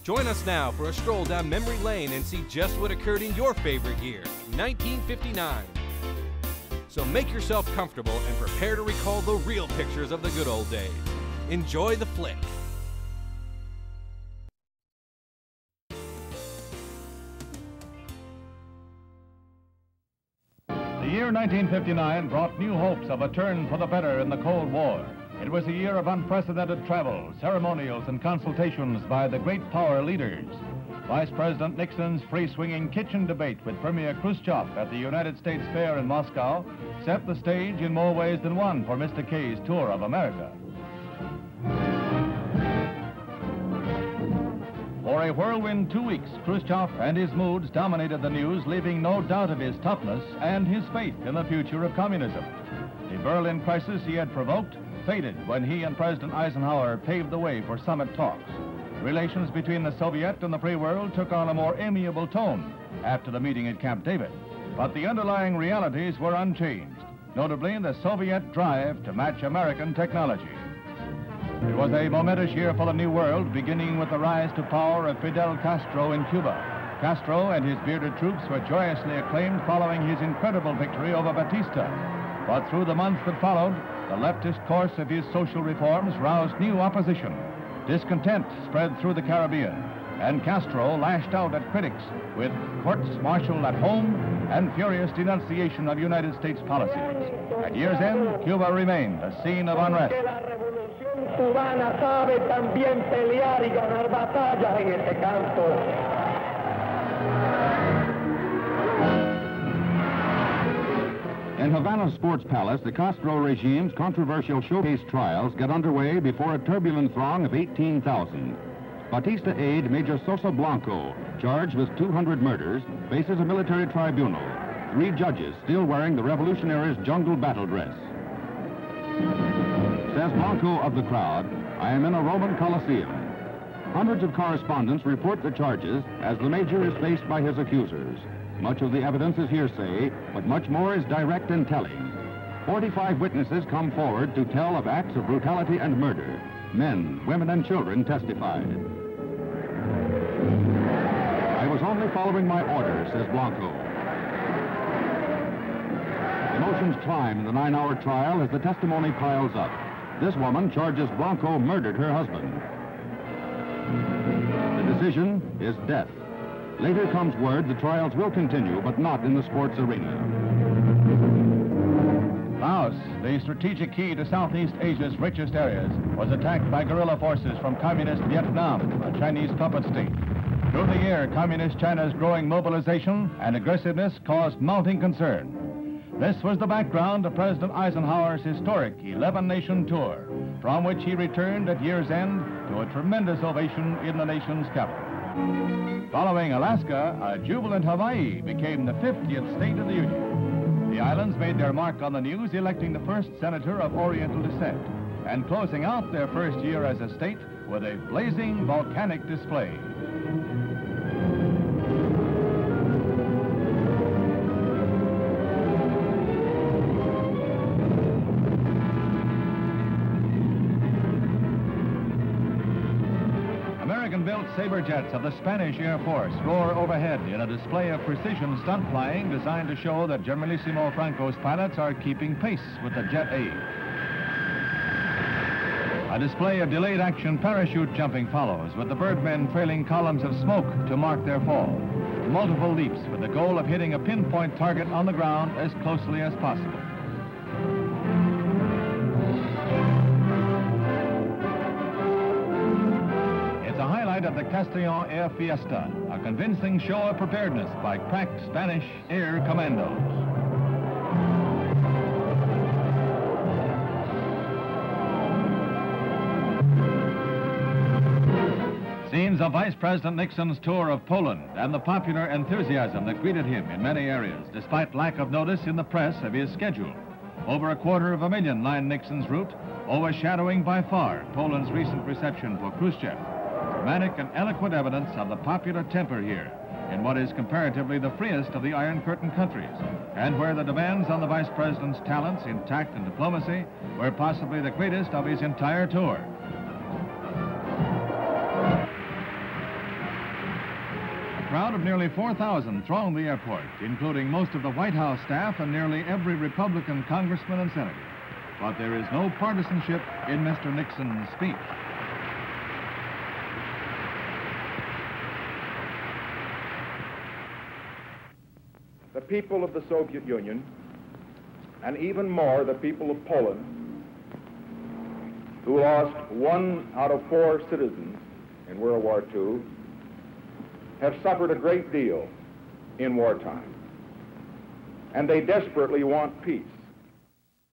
Join us now for a stroll down memory lane and see just what occurred in your favorite year, 1959. So make yourself comfortable and prepare to recall the real pictures of the good old days. Enjoy the flick. The year 1959 brought new hopes of a turn for the better in the Cold War. It was a year of unprecedented travel, ceremonials, and consultations by the great power leaders. Vice President Nixon's free-swinging kitchen debate with Premier Khrushchev at the United States Fair in Moscow set the stage in more ways than one for Mr. K's tour of America. For a whirlwind 2 weeks, Khrushchev and his moods dominated the news, leaving no doubt of his toughness and his faith in the future of communism. The Berlin crisis he had provoked faded when he and President Eisenhower paved the way for summit talks. Relations between the Soviet and the free world took on a more amiable tone after the meeting at Camp David. But the underlying realities were unchanged, notably the Soviet drive to match American technology. It was a momentous year for the New World, beginning with the rise to power of Fidel Castro in Cuba. Castro and his bearded troops were joyously acclaimed following his incredible victory over Batista. But through the months that followed, the leftist course of his social reforms roused new opposition. Discontent spread through the Caribbean, and Castro lashed out at critics with courts martial at home and furious denunciation of United States policies. At year's end, Cuba remained a scene of unrest. Cubana sabe también pelear y ganar batallas en este campo. In Havana's Sports Palace, the Castro regime's controversial showcase trials get underway before a turbulent throng of 18,000. Batista aide Major Sosa Blanco, charged with 200 murders, faces a military tribunal. 3 judges still wearing the revolutionaries' jungle battle dress. Says Blanco of the crowd, "I am in a Roman Colosseum." Hundreds of correspondents report the charges as the major is faced by his accusers. Much of the evidence is hearsay, but much more is direct and telling. 45 witnesses come forward to tell of acts of brutality and murder. Men, women, and children testified. "I was only following my orders," says Blanco. Emotions climb in the 9-hour trial as the testimony piles up. This woman charges Blanco murdered her husband. The decision is death. Later comes word the trials will continue, but not in the sports arena. Laos, the strategic key to Southeast Asia's richest areas, was attacked by guerrilla forces from Communist Vietnam, a Chinese puppet state. Through the year, Communist China's growing mobilization and aggressiveness caused mounting concern. This was the background to President Eisenhower's historic 11-nation tour, from which he returned at year's end to a tremendous ovation in the nation's capital. Following Alaska, a jubilant Hawaii became the 50th state of the Union. The islands made their mark on the news, electing the first senator of Oriental descent, and closing out their first year as a state with a blazing volcanic display. American-built Sabre jets of the Spanish Air Force roar overhead in a display of precision stunt flying designed to show that Generalissimo Franco's pilots are keeping pace with the Jet A. A display of delayed action parachute jumping follows, with the birdmen trailing columns of smoke to mark their fall. Multiple leaps with the goal of hitting a pinpoint target on the ground as closely as possible. Of the Castellon Air Fiesta, a convincing show of preparedness by cracked Spanish air commandos. Scenes of Vice President Nixon's tour of Poland and the popular enthusiasm that greeted him in many areas, despite lack of notice in the press of his schedule. Over 250,000 lined Nixon's route, overshadowing by far Poland's recent reception for Khrushchev. Dramatic and eloquent evidence of the popular temper here in what is comparatively the freest of the Iron Curtain countries, and where the demands on the Vice President's talents in tact and diplomacy were possibly the greatest of his entire tour. crowd of nearly 4,000 thronged the airport, including most of the White House staff and nearly every Republican congressman and senator. But there is no partisanship in Mr. Nixon's speech. The people of the Soviet Union, and even more the people of Poland, who lost 1 out of 4 citizens in World War II, have suffered a great deal in wartime. And they desperately want peace.